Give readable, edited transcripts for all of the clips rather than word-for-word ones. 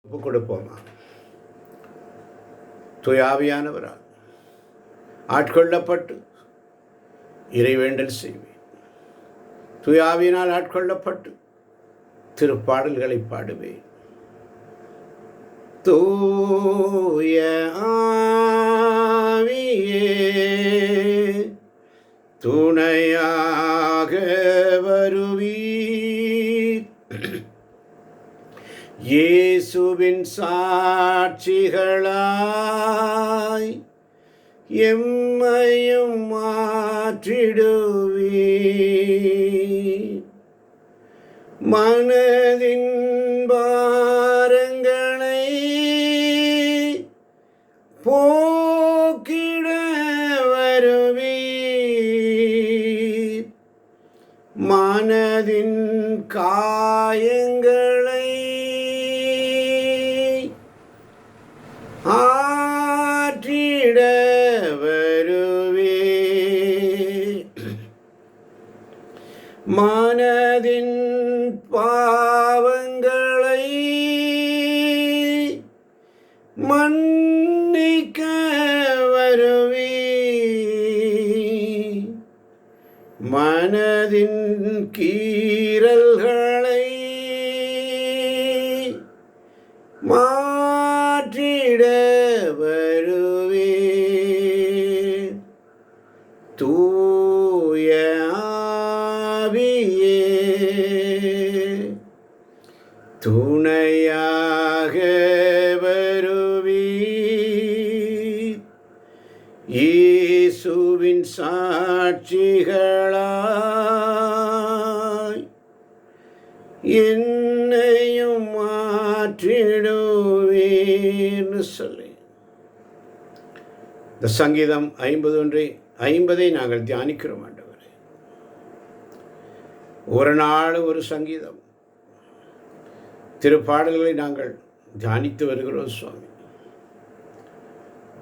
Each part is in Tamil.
ஒப்பு கொடுப்போமா? தூயாவியானவரால் ஆட்கொள்ளப்பட்டு இறைவேண்டல் செய்வேன். தூயாவியினால் ஆட்கொள்ளப்பட்டு திருப்பாடல்களை பாடுவேன். தூய ஆவியே துணையாக வருவீர். இயேசுவின் சாட்சிகளாய் எம்மையும் மாற்றிடுவீர். மனதின் பாரங்களை போக்கிட வருவீர். மனதின் காயங்களை ஆற்றிட வருவீர். மனதின் பாவங்களை மன்னிக்க வருவீர். மனதின் கீறல்களை மாற்றிட வருவீர். தூய ஆவியே துணையாக வருவீர். இயேசுவின் சாட்சிகளாய் என்னையும் மாற்றிடுவீர்னு சொல்லி இந்த சங்கீதம் 50 நாங்கள் தியானிக்கிறோம். ஆண்டவரே, ஒரு நாள் ஒரு சங்கீதம் திருப்பாடல்களை நாங்கள் தியானித்து வருகிறோம் சுவாமி.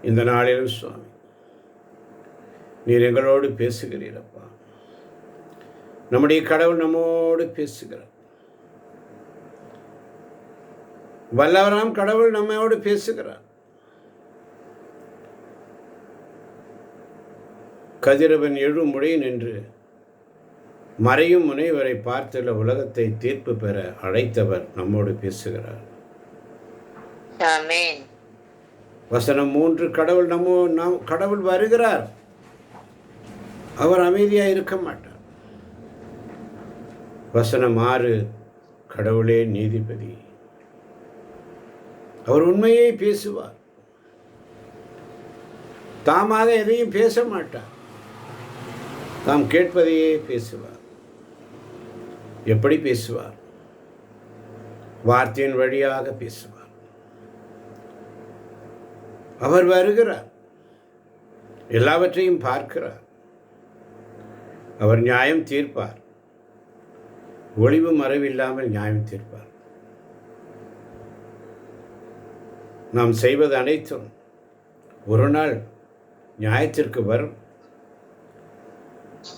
இந்த நாளிலும் சுவாமி நீர் எங்களோடு பேசுகிறீரப்பா. நம்முடைய கடவுள் நம்மோடு பேசுகிறார். வல்லவராம் கடவுள் நம்மோடு பேசுகிறார். கதிரவன் எழுமுறை நின்று மறையும் முனைவரை பார்த்துள்ள உலகத்தை தீர்ப்பு பெற அழைத்தவர் நம்மோடு பேசுகிறார். வசனம் 3, கடவுள் கடவுள் வருகிறார். அவர் அமைதியாக இருக்க மாட்டார். வசனம் 6, கடவுளே நீதிபதி. அவர் உண்மையை பேசுவார். தாமாக எதையும் பேச மாட்டார். தாம் கேட்பதையே பேசுவார். எப்படி பேசுவார்? வார்த்தையின் வழியாக பேசுவார். அவர் வருகிறார். எல்லாவற்றையும் பார்க்கிறார். அவர் நியாயம் தீர்ப்பார். ஒளிவு மறைவில்லாமல் நியாயம் தீர்ப்பார். நாம் செய்வது அனைத்தும் ஒரு நாள் நியாயத்திற்கு வரும்.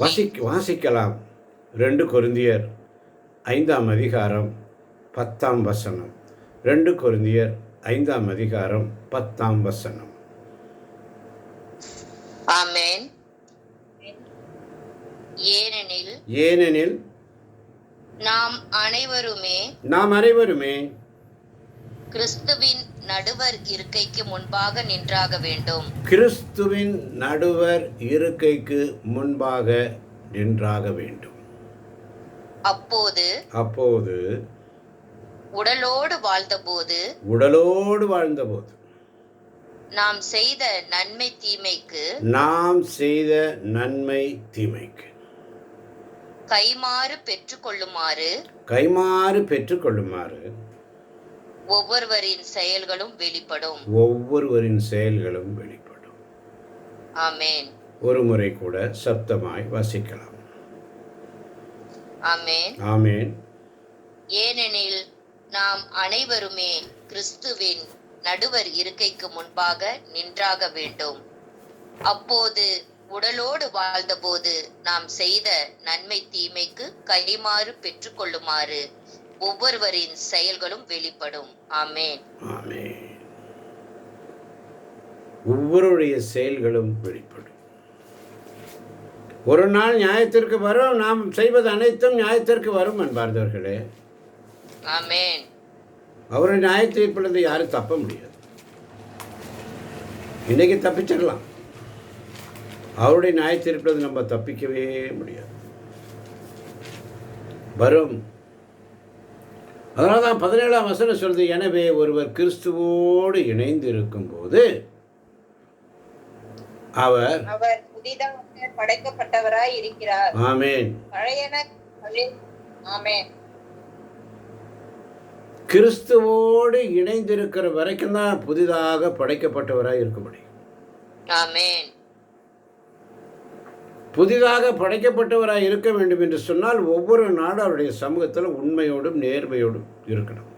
வாசிக்கலாம். 2 கொரிந்தியர் 5ஆம் அதிகாரம் 10ஆம் வசனம். 2 கொரிந்தியர் 5ஆம் அதிகாரம் 10ஆம் வசனம். ஆமென். ஏனெனில் நாம் அனைவருமே கிறிஸ்துவின் நடுவர் இருக்கைக்கு முன்பாக நின்றாக வேண்டும். கிறிஸ்துவின் நடுவர் இருக்கைக்கு முன்பாக நின்றாக வேண்டும். அப்போது உடலோடு வாழ்ந்தபோது நாம் செய்த நன்மை தீமைக்கு கைமாறு பெற்றுக்கொள்ளுமாறு ஒவ்வொருவரின் செயல்களும் வெளிப்படும். ஆமென். ஒரு முறை கூட சப்தமாய் வாசிக்கலாம். ஆமென். ஆமென். ஏனெனில் நாம் அனைவருமே கிறிஸ்துவின் நடுவர் இருக்கைக்கு முன்பாக நின்றாக வேண்டும். அப்போது உடலோடு வாழ்ந்தபோது நாம் செய்த நன்மை தீமைக்கு கைமாறு பெற்றுக்கொள்ளுமாறு ஒவ்வொருவரின் செயல்களும் வெளிப்படும். ஆமென். ஆமென். ஒவ்வொருடைய செயல்களும் வெளிப்படும். ஒரு நாள் நியாயத்திற்கு வரும். நாம் செய்வது அனைத்தும் நியாயத்திற்கு வரும் அன்பார்ந்தவர்களே. ஆமென். அவருடைய நியாய தீர்ப்பிலிருந்து யாரும் தப்ப முடியாது. இன்னைக்கு தப்பிச்சிடலாம், அவருடைய நியாய தீர்ப்பிலிருந்து நம்ம தப்பிக்கவே முடியாது. வரும். அதனால தான் 17ஆம் வசனம் சொல்றது, எனவே ஒருவர் கிறிஸ்துவோடு இணைந்து இருக்கும்போது அவர் புதிதாக படைக்கப்பட்டவராய் இருக்கிறார். ஆமென். பழையன ஆமென். கிறிஸ்துவோடு இணைந்திருக்கிற வரைக்கும் தான் புதிதாக படைக்கப்பட்டவராய் இருக்க முடியும். ஆமென். புதிதாக படைக்கப்பட்டவராய் இருக்க வேண்டும் என்று சொன்னால் ஒவ்வொரு நாடும் அவருடைய சமூகத்தில் உண்மையோடும் நேர்மையோடும் இருக்கணும்.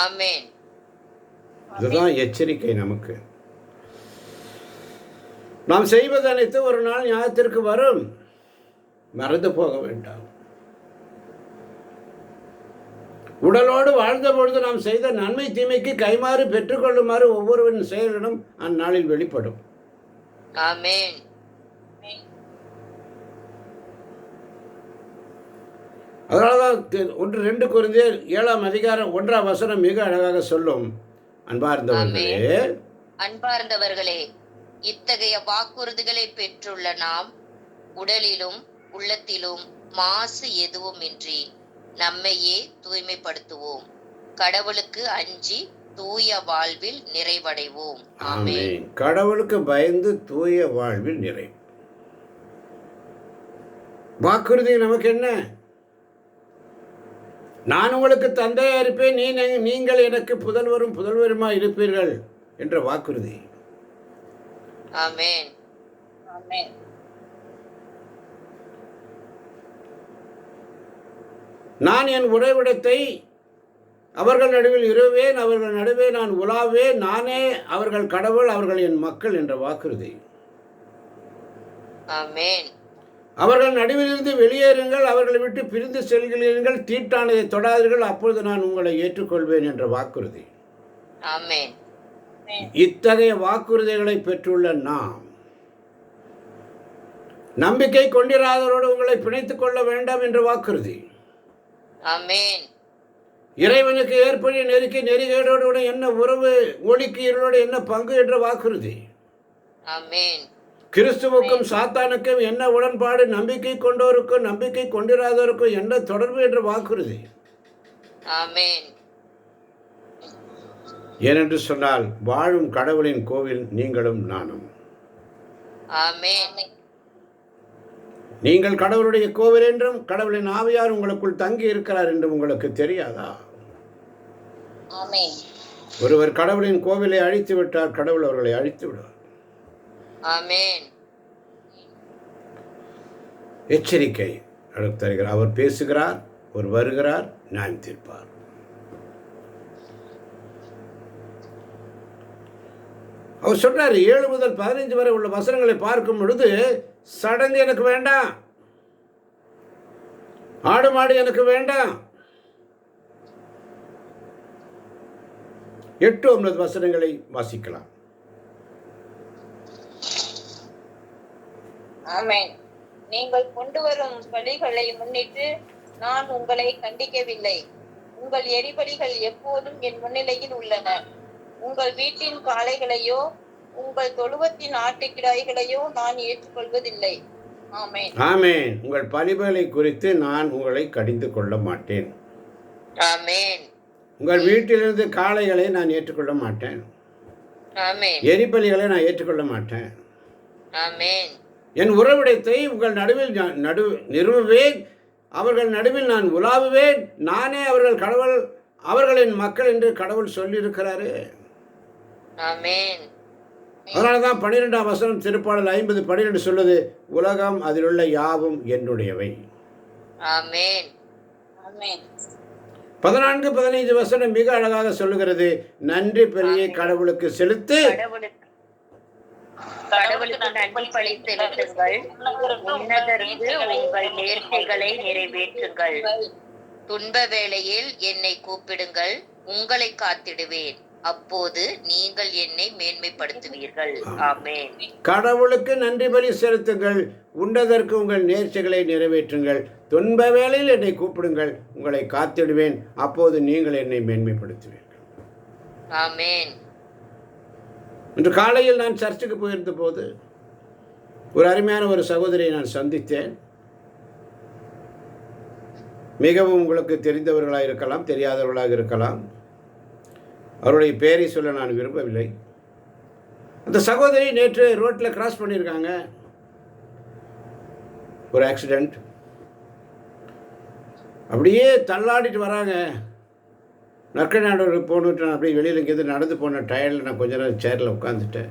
ஆமென். இதுதான் எச்சரிக்கை நமக்கு. நாம் செய்வது அனைத்து ஒரு நாள் நியாயத்திற்கு வரும், மறந்து போக வேண்டாம். உடலோடு வாழ்ந்த பொழுது நாம் செய்த நன்மை தீமைக்கு கைமாறு பெற்றுக்கொள்ளுமாறு ஒவ்வொருவரின் செயலிடம் அந்நாளில் வெளிப்படும். ஆமென். அதனால்தான் 1-2 கொரிந்தியர் 7ஆம் அதிகாரம் 1ஆம் வசனம் மிக அழகாக சொல்லும். அன்பார்ந்தவர்களே, அன்பார்ந்தவர்களே, இத்தகைய வாக்குறுதிகளை பெற்றுள்ள நாம் உடலிலும் உள்ளத்திலும் மாசு எதுவுமின்றி நம்மையே தூய்மைப்படுத்துவோம், கடவுளுக்கு அஞ்சி தூய வாழ்வில் நிறைவடைவோம். ஆமென். கடவுளுக்கு பயந்து தூய வாழ்வில் நிறை. வாக்குறுதி நமக்கு என்ன? நான் உங்களுக்கு தந்தையா இருப்பேன், நீங்கள் எனக்கு புதல்வரும் புதல்வருமா இருப்பீர்கள் என்ற வாக்குறுதி. ஆமென். ஆமென். நான் என் உறைவிடத்தை அவர்கள் நடுவில் இருவேன், அவர்கள் நடுவே நான் உலாவேன், நானே அவர்கள் கடவுள், அவர்கள் என் மக்கள் என்ற வாக்குறுதி. ஆமென். அவர்கள் நடுவிலிருந்து வெளியேறுங்கள், அவர்களை விட்டு பிரிந்து செல்கிறீர்கள், தீட்டானதை தொடாதீர்கள், அப்பொழுது நான் உங்களை ஏற்றுக்கொள்வேன் என்ற வாக்குறுதி. ஆமென். இத்தகைய வாக்குறுதிகளை பெற்றுள்ள நாம் நம்பிக்கை கொண்டிராதவரோடு உங்களை பிணைத்துக் கொள்ள வேண்டாம் என்ற வாக்குறுதி. ஆமென். இறைவனுக்கு ஏற்படிய நெறிகேடோடு என்ன உறவு, ஒளிக்கு இருளோடு என்ன பங்கு என்ற வாக்குறுதி. ஆமென். கிறிஸ்துவுக்கும் சாத்தானுக்கும் என்ன உடன்பாடு, நம்பிக்கை கொண்டோருக்கும் நம்பிக்கை கொண்டிராதோருக்கும் என்ன தொடர்பு என்ற வாக்குறுதி. ஆமென். ஏனென்று சொன்னால் வாழும் கடவுளின் கோவில் நீங்களும் நானும். ஆமென். நீங்கள் கடவுளுடைய கோவில் என்றும் கடவுளின் ஆவியார் உங்களுக்குள் தங்கி இருக்கிறார் என்றும் உங்களுக்கு தெரியாதா? ஆமென். ஒருவர் கடவுளின் கோவிலை அழித்து விட்டார், கடவுள் அவர்களை அழித்து விடுவார். ஆமென். எச்சரிக்கை தருகிறார். அவர் பேசுகிறார், அவர் வருகிறார், நியாயம் தீர்ப்பார். அவர் சொல்றாரு, 7 முதல் 15 வரை உள்ள வசனங்களை பார்க்கும் பொழுது, சடங்கு எனக்கு வேண்டாம், ஆடு மாடு எனக்கு வேண்டாம். 8-9 வசனங்களை வாசிக்கலாம். ஆமென். நீங்கள் கொண்டு வரும் பலிகளை முன்னிட்டு நான் உங்களை கண்டிக்கவில்லை. உங்கள் எரிபலிகள் எப்போதும் என் முன்னிலையில் உள்ளன. உங்கள் வீட்டின் காளைகளையோ உங்கள் தொழுவத்தின் ஆட்டுக்கிடாய்களையோ நான் ஏற்றுக்கொள்வதில்லை. ஆமென். ஆமென். உங்கள் பலிகளை குறித்து நான் உங்களை கடிந்து கொள்ள மாட்டேன். ஆமென். உங்கள் வீட்டிலிருந்து காளைகளை நான் ஏற்றுக்கொள்ள மாட்டேன். ஆமென். எரிபலிகளை நான் ஏற்றுக்கொள்ள மாட்டேன். ஆமென். என் உறவிடத்தை உங்கள் நடுவில் நிறுவுவேன், அவர்கள் நடுவில் நான் உலாவுவேன், நானே அவர்கள் கடவுள், அவர்களின் மக்கள் என்று கடவுள் சொல்லியிருக்கிறாரு. ஆமென். அதனால தான் 12ஆம் வசனம் திருப்பாடல் 50:12 சொல்லுது, உலகம் அதிலுள்ள யாவும் என்னுடையவை. ஆமென். ஆமென். 14-15 வசனம் மிக அழகாக சொல்லுகிறது, நன்றி பலியை கடவுளுக்கு செலுத்து, கடவுளுக்கு நன்றி பலி செலுத்துங்கள், உன்னதருக்கு உங்கள் நேர்ச்சைகளை நிறைவேற்றுங்கள். துன்ப வேளையில் என்னை கூப்பிடுங்கள், உங்களை காத்திடுவேன். அப்போது நீங்கள் என்னை மேன்மைப்படுத்துவீர்கள். ஆமென். கடவுளுக்கு நன்றி பலி செலுத்துங்கள், உண்டதற்கு உங்கள் நேர்ச்சைகளை நிறைவேற்றுங்கள். துன்ப வேளையில் என்னை கூப்பிடுங்கள், உங்களை காத்திடுவேன். அப்போது நீங்கள் என்னை மேன்மைப்படுத்துவீர்கள். ஆமென். இன்று காலையில் நான் சர்ச்சுக்கு போயிருந்த போது ஒரு அருமையான ஒரு சகோதரியை நான் சந்தித்தேன். மிகவும் உங்களுக்கு தெரிந்தவர்களாக இருக்கலாம், தெரியாதவர்களாக இருக்கலாம். அவருடைய பெயரை சொல்ல நான் விரும்பவில்லை. அந்த சகோதரி நேற்று ரோட்டில் கிராஸ் பண்ணியிருக்காங்க. ஒரு ஆக்சிடெண்ட். அப்படியே தள்ளாடிட்டு வராங்க. நற்கநாடு போனுட்டு நான் அப்படியே வெளியில் இங்கேருந்து நடந்து போன டயர்டில் நான் கொஞ்ச நேரம் சேரில் உட்காந்துட்டேன்.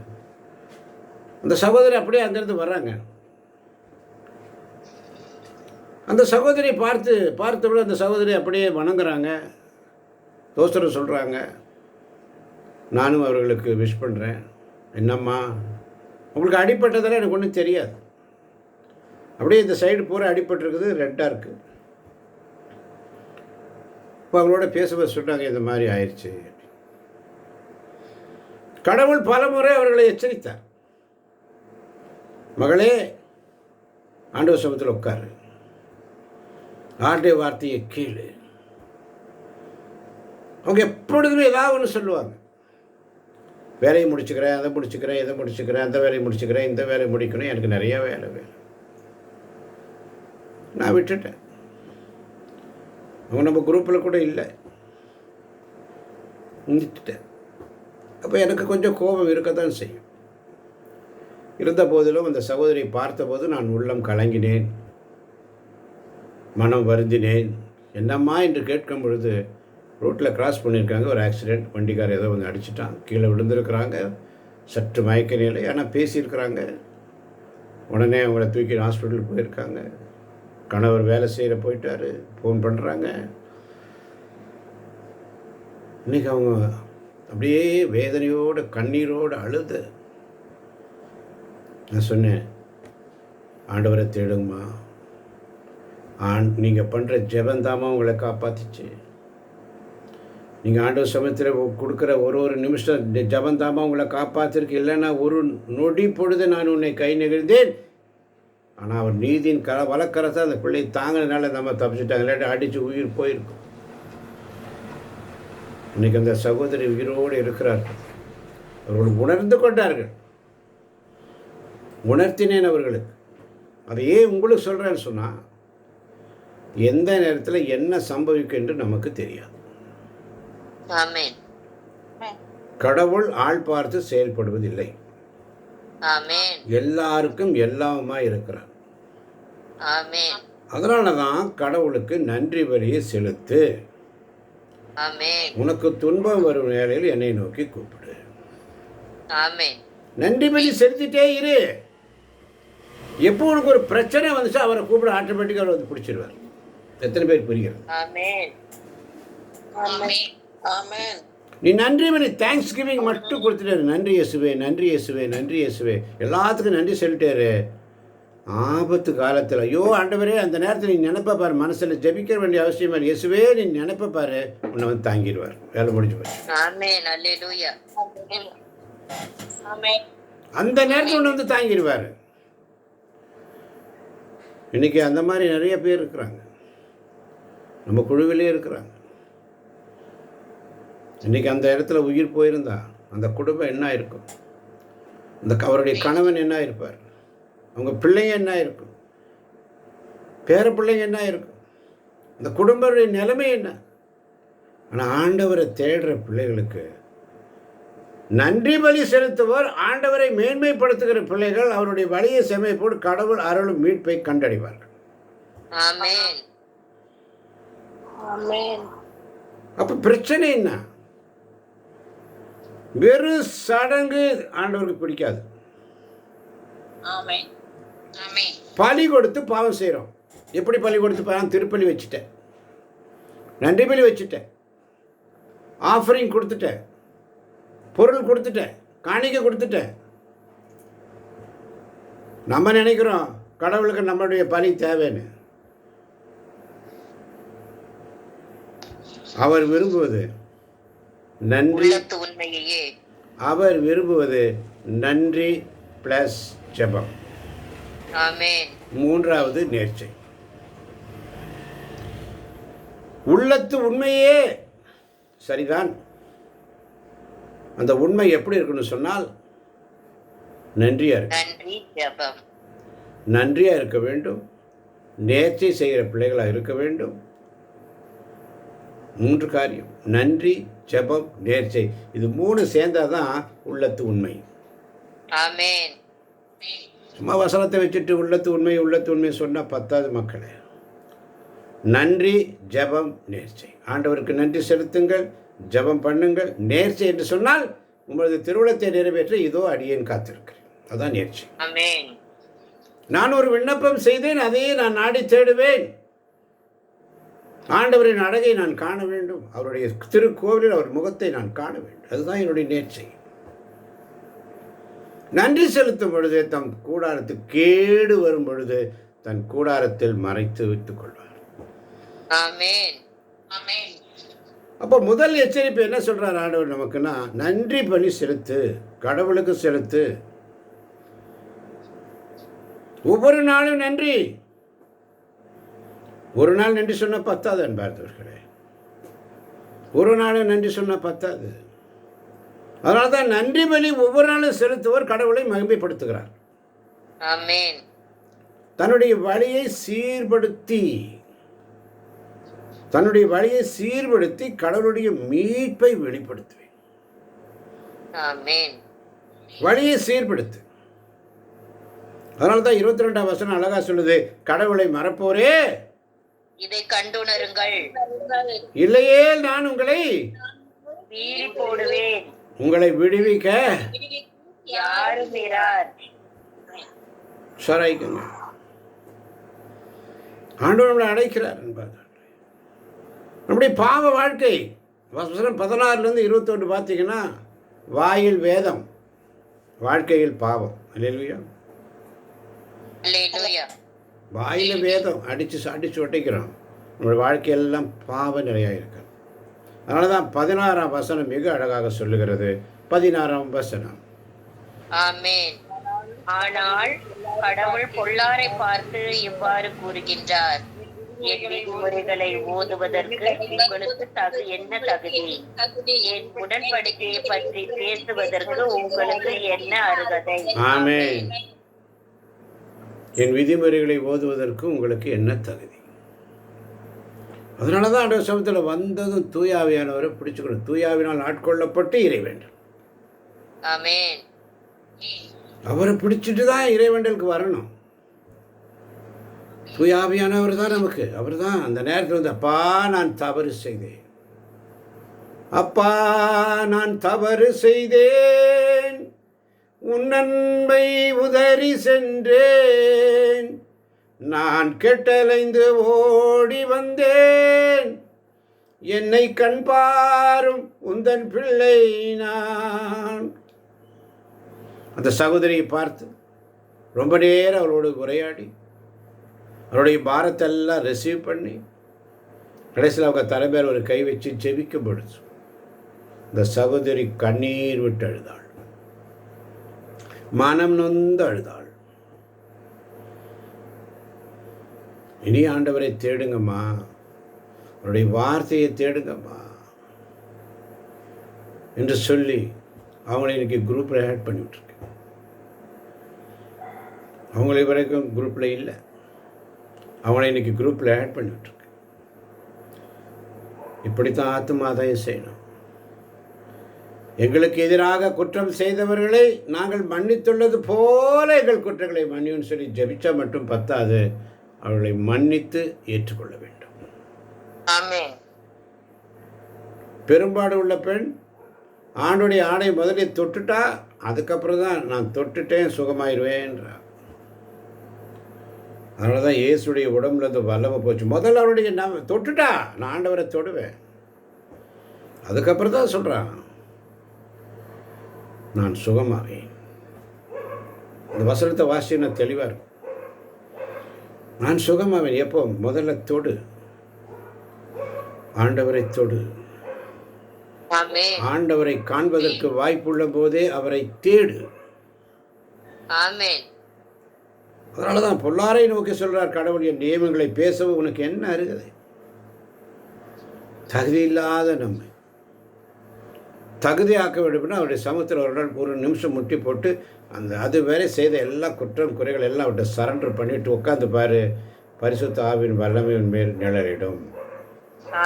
அந்த சகோதரி அப்படியே அங்கேருந்து வர்றாங்க. அந்த சகோதரியை பார்த்தவுடன் அந்த சகோதரி அப்படியே வணங்குறாங்க, தோஸ்தரம் சொல்கிறாங்க. நானும் அவர்களுக்கு விஷ் பண்ணுறேன். என்னம்மா உங்களுக்கு அடிப்பட்டதெல்லாம் எனக்கு ஒன்றும் தெரியாது. அப்படியே இந்த சைடு பூரா அடிபட்டிருக்குது, ரெட்டாக இருக்குது. இப்போ அவங்களோட பேசும்போது சொன்னாங்க, இந்த மாதிரி ஆயிடுச்சு. கடவுள் பல முறை அவர்களை எச்சரித்தார். மகளே, ஆண்டவர் சமூகத்தில் உட்காரு, ஆண்டவர் வார்த்தையை கீழே. அவங்க எப்பொழுதுமே ஏதாவது ஒன்று சொல்லுவாங்க. வேலையை முடிச்சுக்கிறேன், அதை முடிச்சுக்கிறேன், இதை முடிச்சுக்கிறேன், அந்த வேலையை முடிச்சுக்கிறேன், இந்த வேலையை முடிக்கணும், எனக்கு நிறையா வேலை. நான் விட்டுட்டேன். அவங்க நம்ம குரூப்பில் கூட இல்லை, விட்டுட்டேன். அப்போ எனக்கு கொஞ்சம் கோபம் இருக்கத்தான் செய்யும். இருந்த போதிலும் அந்த சகோதரியை பார்த்தபோது நான் உள்ளம் கலங்கினேன், மனம் வருந்தினேன். என்னம்மா என்று கேட்கும் பொழுது, ரோட்டில் கிராஸ் பண்ணியிருக்காங்க, ஒரு ஆக்சிடெண்ட், வண்டிக்கார் ஏதோ வந்து அடிச்சிட்டான், கீழே விழுந்திருக்கிறாங்க, சற்று மயக்க நிலை, ஆனால் பேசியிருக்கிறாங்க. உடனே அவங்கள தூக்கி ஹாஸ்பிட்டலுக்கு போயிருக்காங்க. கணவர் வேலை செய்கிற போயிட்டார், ஃபோன் பண்ணுறாங்க. இன்றைக்கி அவங்க அப்படியே வேதனையோடு கண்ணீரோடு அழுது. நான் சொன்னேன், ஆண்டவரை தேடுங்கம்மா, நீங்கள் பண்ணுற ஜெபந்தாமா உங்களை காப்பாற்றிச்சு. நீங்கள் ஆண்டவர் சமயத்தில் கொடுக்குற ஒரு நிமிஷம் ஜெபந்தாமா உங்களை காப்பாற்றிருக்கு. இல்லைன்னா ஒரு நொடி பொழுது நான் உன்னை கை நெகிழ்ந்தேன். ஆனால் அவர் நீதியின் வழக்கரத்தை அந்த பிள்ளையை தாங்கினால நம்ம தப்பிச்சுட்டாங்க, இல்லாட்டி அடித்து உயிர் போயிருக்கும். இன்றைக்கி அந்த சகோதரி உயிரோடு இருக்கிறார்கள். அவர்கள் உணர்ந்து கொண்டார்கள். உணர்த்தினேன் அவர்களுக்கு. அதை ஏன் உங்களுக்கு சொல்கிறேன்னு சொன்னால், எந்த நேரத்தில் என்ன சம்பவிக்கும் என்று நமக்கு தெரியாது. ஆமென். கடவுள் ஆள் பார்த்து செயல்படுவதில்லை. ஆமென். எல்லாருக்கும் எல்லாமா இருக்கிறார். ஆமென். அதனால தான் கடவுளுக்கு நன்றி பலியை செலுத்து. ஆமென். உனக்கு துன்பம் வரும் வேளையில் என்னை நோக்கி கூப்பிடு. ஆமென். நன்றி பலி செலுத்திட்டே இரு. எப்போ உனக்கு ஒரு பிரச்சனை வந்துச்சு, அவரை கூப்பிட, ஆட்டோமேட்டிக்காக அவர் வந்து பிடிச்சிருவார். எத்தனை பேர் புரிகிறது? ஆமென். ஆமென். ஆமென். நீ நன்றி பலி, தேங்க்ஸ் கிவிங் மட்டும் கொடுத்துட்டாரு. நன்றி இயேசுவே, நன்றி இயேசுவே, நன்றி இயேசுவே, எல்லாத்துக்கும் நன்றி சொல்லிட்டாரு. ஆபத்து காலத்தில், ஐயோ ஆண்டவரே, அந்த நேரத்தில் நீ நினைப்ப பாரு, மனசில் ஜெபிக்க வேண்டிய அவசியம் இல்லை. இயேசுவே நீ நினைப்ப பாரு, உன்னை வந்து தாங்கிடுவார். வேலை முடிஞ்சு போச்சு. ஆமென். அல்லேலூயா. ஆமென். அந்த நேரத்தில் உன்னை வந்து தாங்கிடுவார். இன்றைக்கி அந்த மாதிரி நிறைய பேர் இருக்கிறாங்க, நம்ம குழுவிலே இருக்கிறாங்க. இன்றைக்கி அந்த இடத்துல உயிர் போயிருந்தா அந்த குடும்பம் என்ன இருக்கும்? அவருடைய கணவன் என்ன இருப்பார்? அவங்க பிள்ளைங்க என்ன இருக்கும்? பேர பிள்ளைங்க என்ன இருக்கும்? அந்த குடும்பத்துடைய நிலைமை என்ன? ஆனால் ஆண்டவரை தேடுற பிள்ளைகளுக்கு நன்றி பலி செலுத்துவோர், ஆண்டவரை மேன்மைப்படுத்துகிற பிள்ளைகள் அவருடைய வழியை செமைப்போடு கடவுள் அருளும் மீட்பை கண்டடைவார்கள். ஆமென். ஆமென். அப்போ பிரச்சனை என்ன? வெறும் சடங்கு ஆண்டவருக்கு பிடிக்காது. ஆமென். ஆமென். பலி கொடுத்து பாவம் செய்கிறோம். எப்படி பலி கொடுத்து பாவம்? திருப்பலி வச்சுட்டேன், நன்றி பலி வச்சுட்டேன், ஆஃபரிங் கொடுத்துட்டேன், பொருள் கொடுத்துட்டேன், காணிக்கை கொடுத்துட்டேன். நம்ம நினைக்கிறோம் கடவுளுக்கு நம்மளுடைய பலி தேவைன்னு. அவர் விரும்புவது நன்றி. உள்ளத்து உண்மையையே. அவர் விரும்புவது நன்றி ப்ளஸ் ஜெபம். ஆமென். மூன்றாவது நேர்ச்சை. உள்ளத்து உண்மையே சரிதான். அந்த உண்மை எப்படி இருக்குன்னு சொன்னால் நன்றியா இருக்கு. நன்றி ஜெபம். நன்றியா இருக்க வேண்டும். நேர்ச்சை செய்கிற பிள்ளைகளாக இருக்க வேண்டும். 3 காரியம்: நன்றி, ஜெபம், நேர்ச்சை. இது 3 சேர்ந்தாதான் உள்ளத்து உண்மை. ஆமென். சும்மா வசனத்தை வச்சுட்டு உள்ளத்து உண்மை சொன்னால் பத்தாது மக்களே. நன்றி, ஜெபம், நேர்ச்சை. ஆண்டவருக்கு நன்றி செலுத்துங்கள், ஜெபம் பண்ணுங்கள். நேர்ச்சை என்று சொன்னால் உங்களது திருவுளத்தை நிறைவேற்ற இதோ அடியேன் காத்திருக்கிறேன். அதான் நேர்ச்சை. ஆமென். நான் ஒரு விண்ணப்பம் செய்தேன், அதையே நான் நாடி தேடுவேன். ஆண்டவரின் அழகை நான் காண வேண்டும். அவருடைய திருக்கோவிலில் அவர் முகத்தை நான் காண வேண்டும். அதுதான் என்னுடைய நேர்ச்சை. நன்றி செலுத்தும் பொழுது தம் கூடாரத்துக்கு கேடு வரும் பொழுது தன் கூடாரத்தில் மறைத்து வைத்துக் கொள்வார். ஆமென். ஆமென். அப்போ முதல் எச்சரிப்பு என்ன சொல்றார் ஆண்டவர் நமக்குன்னா, நன்றி பண்ணி செலுத்து, கடவுளுக்கு செலுத்து. ஒவ்வொரு நாளும் நன்றி. ஒரு நாள் நன்றி சொன்ன பத்தாது அன்பார்ந்தவர்களே. ஒரு நாளும் நன்றி சொன்ன பத்தாது. அதனால தான் நன்றி பலி ஒவ்வொரு நாளும் செலுத்துவோர் கடவுளை மகிமைப்படுத்துகிறார். ஆமென். தன்னுடைய வழியை சீர்படுத்தி கடவுளுடைய மீட்பை வெளிப்படுத்துவேன். ஆமென். வழியை சீர்படுத்து. அதனால தான் 22ஆம் வசனம் அழகா சொல்லுது, கடவுளை மறப்போரே இதை கண்டுணருங்கள். இல்லையே நான் உங்களை வீறி போடுவேன். உங்களை விடுவிக்க யாரும் இரார். சராய்க்குங்க. ஆண்டவர் நம்மளை அழைக்கிறார் என்பார். நம்முடைய பாவ வாழ்க்கை வசனம் 16லேருந்து 21 பார்த்தீங்கன்னா, வாயில் வேதம், வாழ்க்கையில் பாவம். அல்லேலூயா. அல்லேலூயா. வாயில் வேதம் அடித்து ஒட்டைக்கிறோம். நம்முடைய வாழ்க்கையெல்லாம் பாவ நிலையாக இருக்கு. அதனால தான் 16ஆம் வசனம் மிக அழகாக சொல்லுகிறது. 16ஆம் வசனம். ஆமென். ஆனால் கடவுள் பொல்லாரை பார்த்து இவ்வாறு கூறுகின்றார், என் விதிமுறைகளை ஓதுவதற்கு உங்களுக்கு என்ன தகுதி? என் உடன்படிக்கையை பற்றி பேசுவதற்கு உங்களுக்கு என்ன அருகதை? ஆமென். என் விதிமுறைகளை ஓதுவதற்கு உங்களுக்கு என்ன தகுதி? அதனால தான் ஆண்டவர் சமூகத்தில் வந்ததும் தூயாவியானவரை பிடிச்சுக்கணும். தூயாவினால் ஆட்கொள்ளப்பட்டு இறை வேண்டும். ஆமென். அவரை பிடிச்சிட்டு தான் இறைவேண்டலுக்கு வரணும். தூயாவியானவர் தான் நமக்கு. அவர் தான் அந்த நேரத்தில் வந்து, அப்பா நான் தவறு செய்தேன், அப்பா நான் தவறு செய்தேன், உன் அன்பை உதறி சென்றேன், நான் கெட்டலைந்து ஓடி வந்தேன், என்னை கண்பாரும் உந்தன் பிள்ளை நான். அந்த சகோதரியை பார்த்து ரொம்ப நேரம் அவளோடு உரையாடி அவருடைய பாரத்தெல்லாம் ரிசீவ் பண்ணி கடைசியில் அவங்க தலைமையில் ஒரு கை வச்சு ஜெபிக்கும் பொழுது இந்த சகோதரி கண்ணீர் விட்டு அழுதாள், மனம் நொந்து அழுதாள். இனி ஆண்டவரை தேடுங்கம்மா, அவருடைய வார்த்தையை தேடுங்கம்மா என்று சொல்லி அவங்களை இன்னைக்கு குரூப்பில் ஆட் பண்ணி விட்டுருக்கேன். அவங்கள வரைக்கும் குரூப்பில் இல்லை, அவங்கள இன்னைக்கு குரூப்பில் ஆட் பண்ணி விட்டுருக்கேன். இப்படித்தான் ஆத்துமாதாயம் செய்யணும். எங்களுக்கு எதிராக குற்றம் செய்தவர்களை நாங்கள் மன்னித்துள்ளது போல எங்கள் குற்றங்களை மன்னியுன்னு சொல்லி ஜெபிச்சா மட்டும் பத்தாது, அவர்களை மன்னித்து ஏற்றுக்கொள்ள வேண்டும். ஆமென். பெரும்பாடு உள்ள பெண் ஆண்டுடைய ஆடை முதலே தொட்டுட்டா, அதுக்கப்புறம் தான் நான் தொட்டுட்டேன் சுகமாயிருவேன்றா. அதனால தான் இயேசுடைய உடம்புல இருந்து வல்லமை போச்சு. முதல்ல அவருடைய தொட்டுட்டா நான் ஆண்டவரை தொடுவேன், அதுக்கப்புறம் தான் சொல்கிறான் நான் சுகமாவேன். இந்த வசனத்தை வாசினா தெளிவாக இருக்கும். நான் சுகமாவேன் எப்போ? முதல்ல தொடு. ஆண்டவரை தொடு. ஆமென். ஆண்டவரை காண்பதற்கு வாய்ப்புள்ள போதே அவரை தேடு. ஆமென். அதனால தான் பொல்லாரை நோக்கி சொல்றார் கடவுள், என் நியமங்களை பேசவும் உனக்கு என்ன அருகதை? தகுதி இல்லாத நம்மை தகுதியாக்க வேண்டும். அவருடைய சமுத்திரம் ஒரு நிமிஷம் முட்டி போட்டு அது வேலை செய்த எல்லா குற்றம் குறைகள் எல்லாம் அவர்கிட்ட சரண்டர் பண்ணிட்டு உட்காந்து பாரு, பரிசுத்த ஆவியின் வல்லமையின் மேல் நிழலிடும்.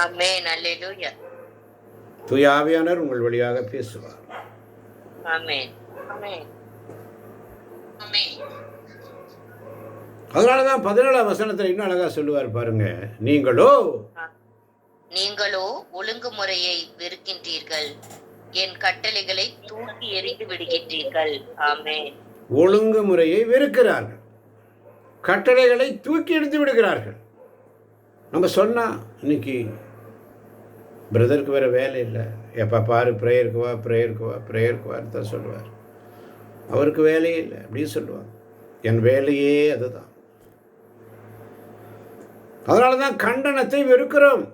ஆமென். அல்லேலூயா. தூய ஆவியானவர் உங்கள் வழியாக பேசுவார். ஆமென். ஆமென். ஆமென். அதனாலதான் 17ஆம் வசனத்துல இன்னும் அழகா சொல்லுவார் பாருங்க, நீங்களோ ஒழுங்குமுறையை வெறுக்கின்றீர்கள், என் கட்டளைகளை தூக்கி எறிந்து விடுகின்றீர்கள். ஆமென். ஒழுங்குமுறையை வெறுக்கிறார்கள், கட்டளைகளை தூக்கி எடுத்து விடுகிறார்கள். நம்ம சொன்னா இன்னைக்கு பிரதருக்கு வேற வேலை இல்லை, எப்போ பாரு ப்ரேயருக்கு வா ப்ரேயருக்கு வா ப்ரேயருக்கு வான்னு தான் சொல்லுவார். அவருக்கு வேலையே இல்லை அப்படின்னு சொல்லுவாங்க. என் வேலையே அதுதான். அதனால தான் கண்டனத்தை வெறுக்கிறோம்.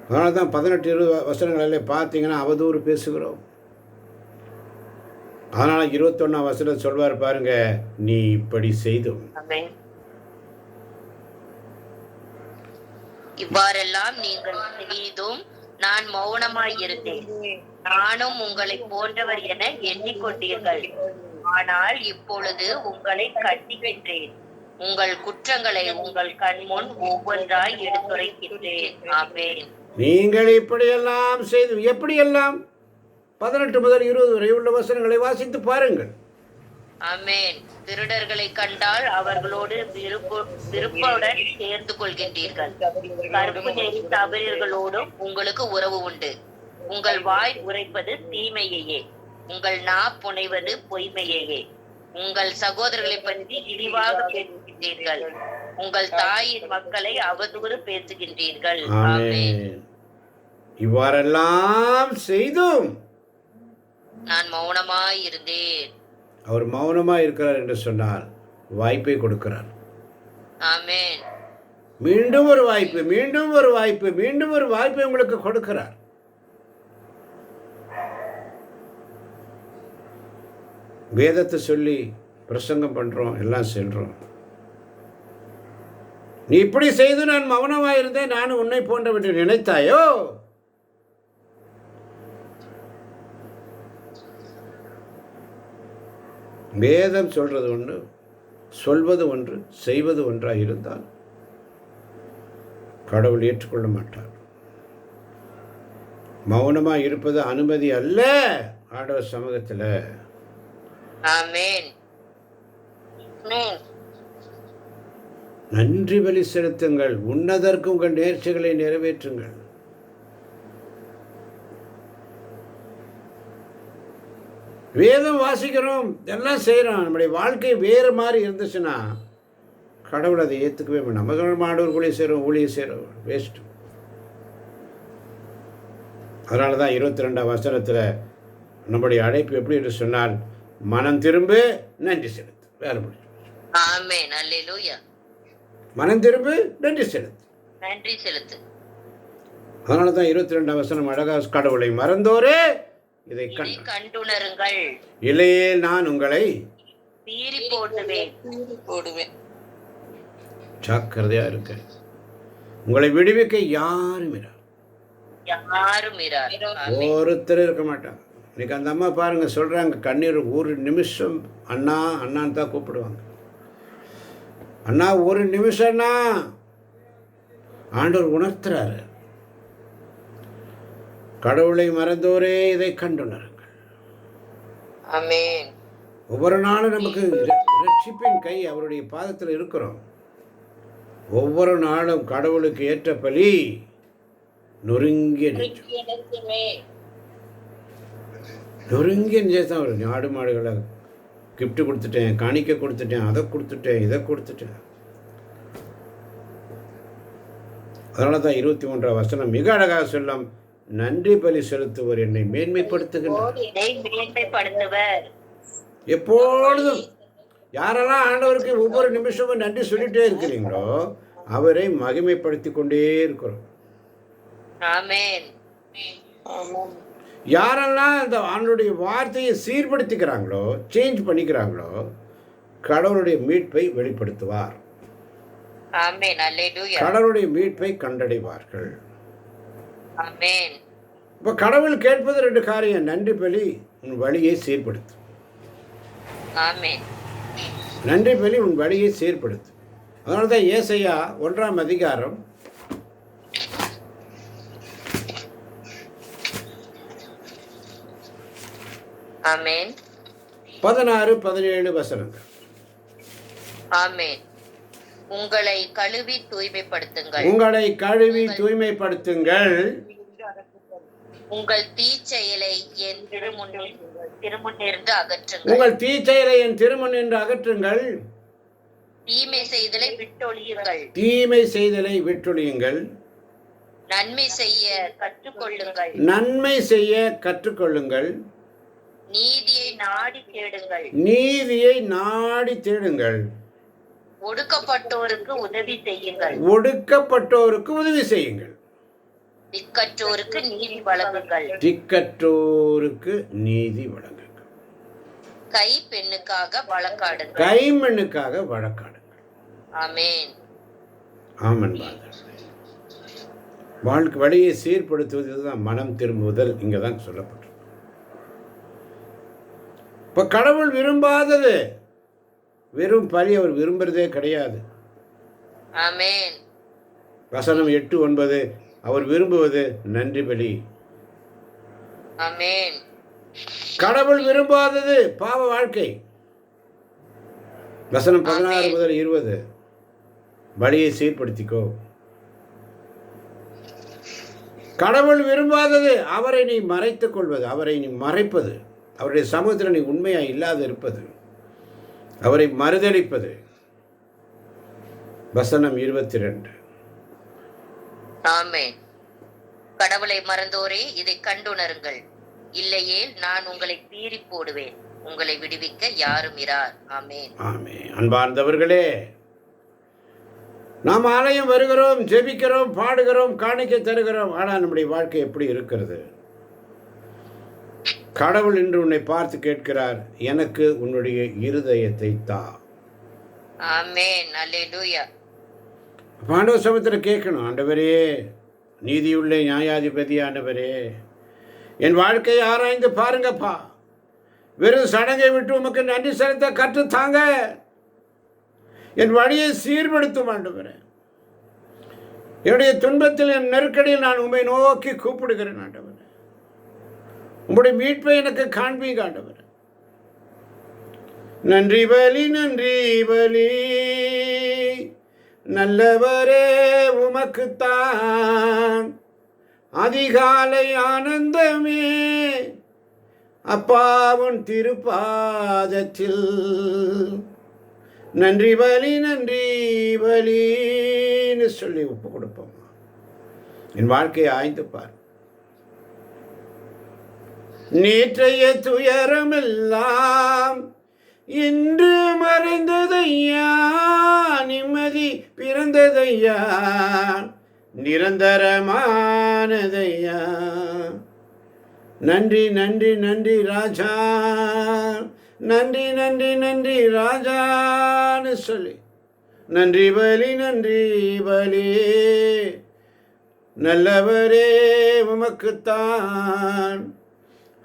அதனால தான் 18-20 வசனங்களில் பார்த்தீங்கன்னா அவதூறு பேசுகிறோம். அதனால் 21ஆம் வசனம் சொல்வார் பாருங்க, நீ இப்படி செய்தும். ஆமென். இவ்வாறெல்லாம் நீங்கள் செய்தும் நான் மௌனமாய் இருந்தேன். நானும் உங்களை போன்றவர் என எண்ணிக்கொண்டீர்கள். ஆனால் இப்பொழுது உங்களை கண்டிக்கின்றேன். உங்கள் குற்றங்களை உங்கள் கண்முன் ஒவ்வொன்றாய் எடுத்துரைக்கின்றேன். ஆமென். நீங்கள் இப்படியெல்லாம் செய்து, எப்படியெல்லாம் 18 முதல் 20 வரை உள்ள வசனங்களை வாசித்து பாருங்கள். ஆமென். திருடர்களை கண்டால் அவர்களோடு விருப்புடன் சேர்ந்து கொள்கின்றீர்கள். கருப்பு நெறி தவறியர்களோடும் உங்களுக்கு உறவு உண்டு. உங்கள் வாய் உரைப்பது தீமையையே, உங்கள் நா புனைவது பொய்மையையே. உங்கள் சகோதரர்களை பற்றி இழிவாக பேசுகின்றீர்கள். உங்கள் தாயின் மக்களை அவதூறு பேசுகின்றீர்கள். ஆமென். இவ்வாறெல்லாம் செய்தும் நான் மௌனமாய் இருந்தேன். அவர் மௌனமாக இருக்கிறார் என்று சொன்னால் வாய்ப்பை கொடுக்கிறார். ஆமென். மீண்டும் ஒரு வாய்ப்பு, மீண்டும் ஒரு வாய்ப்பு, மீண்டும் ஒரு வாய்ப்பை உங்களுக்கு கொடுக்கிறார். வேதத்தை சொல்லி பிரசங்கம் பண்றோம், எல்லாம் செல்றோம். நீ இப்படி செய்து நான் மௌனமாக இருந்தேன், நானும் உன்னை போன்றவற்றை நினைத்தாயோ? வேதம் சொல்றது ஒன்று, சொல்வது ஒன்று, செய்வது ஒன்றாக இருந்தால் கடவுள் ஏற்றுக்கொள்ள மாட்டார். மௌனமாக இருப்பது அனுமதி அல்ல ஆண்டவர் சமூகத்தில். ஆமென். நன்றி பலி செலுத்துங்கள், உன்னதற்கு உங்கள் நேர்ச்சிகளை நிறைவேற்றுங்கள். வேதம் வாசிக்கிறோம், எல்லாம் செய்கிறோம், நம்முடைய வாழ்க்கை வேறு மாதிரி இருந்துச்சுன்னா கடவுள் அதை ஏற்றுக்கவே மாட்டோம். நம்ம சொல்ல மாடூர் ஊழியம் செய்கிறோம், ஊழியம் செய்கிறோம், வேஸ்ட்டு. அதனால தான் 22ஆம் வசனத்தில் நம்முடைய அழைப்பு எப்படி என்று சொன்னால், மனம் திரும்பு, நன்றி செலுத்து, வேலை முடியும். ஆமென். அல்லேலூயா. மனம் திரும்பு, நன்றி செலுத்து, நன்றி செலுத்து. அதனால தான் 22ஆம் வசனம் அழகா, கடவுளை மறந்தோரே இதை கண்டுணருங்கள், இல்லையே நான் உங்களை பீறி போடுவேன். ஜாக்கிரதையா இருக்க, உங்களை விடுவிக்க யாரும் ஒருத்தர் இருக்க மாட்டாங்க. இன்னைக்கு அந்த அம்மா பாருங்க சொல்றாங்க, கண்ணீர் ஒரு நிமிஷம் அண்ணா அண்ணான்னு தான் கூப்பிடுவாங்க. அண்ணா ஒரு நிமிஷம்னா ஆண்டவர் உணர்த்துறாரு. கடவுளை மறந்தோரே இதை கண்டுணருங்கள். ஆமென். ஒவ்வொரு நாளும் நமக்கு ரட்சிப்பின் கை அவருடைய பாதத்தில் இருக்கிறோம். ஒவ்வொரு நாளும் கடவுளுக்கு ஏற்ற பலி நொறுங்கிய தான் வரும். ஆடு மாடுகளை கிஃப்ட் கொடுத்துட்டேன், காணிக்க கொடுத்துட்டேன், அதை கொடுத்துட்டேன், இதை கொடுத்துட்டேன். அதனால தான் 23ஆம் வசனம் மிக அழகாக சொல்லும், நன்றி பலி செலுத்துவர் என்னை மேன்மைப்படுத்துகின்றார். எப்பொழுதும் யாரெல்லாம் ஆண்டவருக்கு ஒவ்வொரு நிமிஷமும் நன்றி சொல்லிட்டே இருக்கிறீங்களோ அவரை மகிமைப்படுத்தி கொண்டே இருக்கிறோம். ஆமென். யாரெல்லாம் அந்த ஆண்டவருடைய வார்த்தையை சீர்படுத்திக்கிறாங்களோ, சேஞ்ச் பண்ணிக்கிறாங்களோ, கடவுளுடைய மீட்பை வெளிப்படுத்துவார். ஆமென். அல்லேலூயா. கடவுளுடைய மீட்பை கண்டடைவார்கள். ஆமென். இப்போ கடவுள் கேட்பது 2 காரியம். நன்றி பலி, உன் வழியை சீர்படுத்து. ஆமென். நன்றி பலி உன் வழியை சீர்படுத்து. அதனால தான் ஏசாயா 1ஆம் அதிகாரம் 16-17 வசனங்கள். ஆமென். உங்களை கழுவி தூய்மைப்படுத்துங்கள். உங்களை கழுவி தூய்மைப்படுத்துங்கள். உங்கள் தீச்செயலை என் திருமுன்னிருந்து அகற்றுங்கள். உங்கள் தீச்செயலை என் திருமுன்னின்று அகற்றுங்கள். தீமை செய்தலை விட்டொழியுங்கள். தீமை செய்தலை விட்டொழியுங்கள். நன்மை செய்ய கற்றுக்கொள்ளுங்கள். நன்மை செய்ய கற்றுக்கொள்ளுங்கள். நீதியை நாடி தேடுங்கள். நீதியை நாடி தேடுங்கள். ஒடுக்கப்பட்டோருக்கு உதவி செய்யுங்கள். ஒடுக்கப்பட்டோருக்கு உதவி செய்யுங்கள். திக்கற்றோருக்கு நீதி வழங்குங்கள். திக்கற்றோருக்கு நீதி வழங்குங்கள். கை பெண்ணுக்காக வழக்காடுங்கள். கைமண்ணுக்காக வழக்காடுங்கள். ஆமென். ஆமன். வாழ்க்கை வழியை சீர்படுத்துவது தான் மனம் திரும்புதல். இங்கே தான் சொல்லப்பட்டிருக்கு. இப்போ கடவுள் விரும்பாதது வெறும் பலி அவர் விரும்புறதே கிடையாது. ஆமென். வசனம் 8-9 அவர் விரும்புவது நன்றி பலி. ஆமென். கடவுள் விரும்பாதது பாவ வாழ்க்கை. வசனம் 16-20 பலியை சீர்படுத்திக்கோ. கடவுள் விரும்பாதது அவரை நீ மறைத்துக் கொள்வது, அவரை நீ மறைப்பது, அவருடைய சமூகத்தில் நீ உண்மையாக இல்லாது இருப்பது, அவரை மறுதலிப்பது. வசனம் 22. ஆமென். கடவுளை மறந்தோரே இதை கண்டுணருங்கள். இல்லையே நான் உங்களை பீறி போடுவேன். உங்களை விடுவிக்க யாரும் இரார். ஆமென். ஆமென். அன்பார்ந்தவர்களே, நாம் ஆலயம் வருகிறோம், ஜெபிக்கிறோம், பாடுகிறோம், காணிக்கை தருகிறோம். ஆனால் நம்முடைய வாழ்க்கை எப்படி இருக்கிறது? கடவுள் இன்று உன்னை பார்த்து கேட்கிறார், எனக்கு உன்னுடைய இருதயத்தை தா. ஆமென். அல்லேலூயா. ஆண்டவர் சமத்தில் கேட்கணும், ஆண்டவரே, நீதியுள்ள நியாயாதிபதி ஆண்டவரே, என் வாழ்க்கையை ஆராய்ந்து பாருங்கப்பா. வெறும் சடங்கை விட்டு உமக்கு நன்றி செலுத்த கற்றுத்தாங்க. என் வழியை சீர்படுத்தும் ஆண்டவரே. என்னுடைய துன்பத்தில், என் நெருக்கடியில் நான் உம்மை நோக்கி கூப்பிடுகிறேன் ஆண்டவரே. உம்முடைய மீட்பை எனக்கு காண்பீங்க ஆண்டவரே. நன்றி பலி, நன்றி பலி, நல்லவரே உமக்குத்தான் அதிகாலை ஆனந்தமே, அப்பாவுன் திருப்பாதத்தில். நன்றி பலி, நன்றி பலின்னு சொல்லி ஒப்பு கொடுப்போம். என் வாழ்க்கையை ஆய்ந்து பார். நேற்றைய துயரமெல்லாம் இன்று மறைந்ததையா, நிம்மதி பிறந்ததையா, நிரந்தரமானதையா. நன்றி நன்றி நன்றி ராஜா, நன்றி நன்றி நன்றி ராஜான்னு சொல்லி நன்றி பலி, நன்றி பலி, நல்லவரே உமக்குத்தான்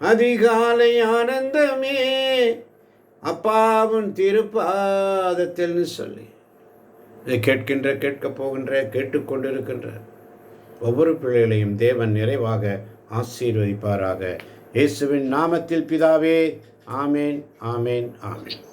அதிகாலை ஆனந்தமே, அப்பாவும் திருப்பாதத்தில் சொல்லி கேட்கின்ற, கேட்கப் போகின்ற, கேட்டுக்கொண்டிருக்கின்ற ஒவ்வொரு பிள்ளைகளையும் தேவன் நிறைவாக ஆசீர்வதிப்பாராக. இயேசுவின் நாமத்தில் பிதாவே. ஆமேன், ஆமேன், ஆமேன்.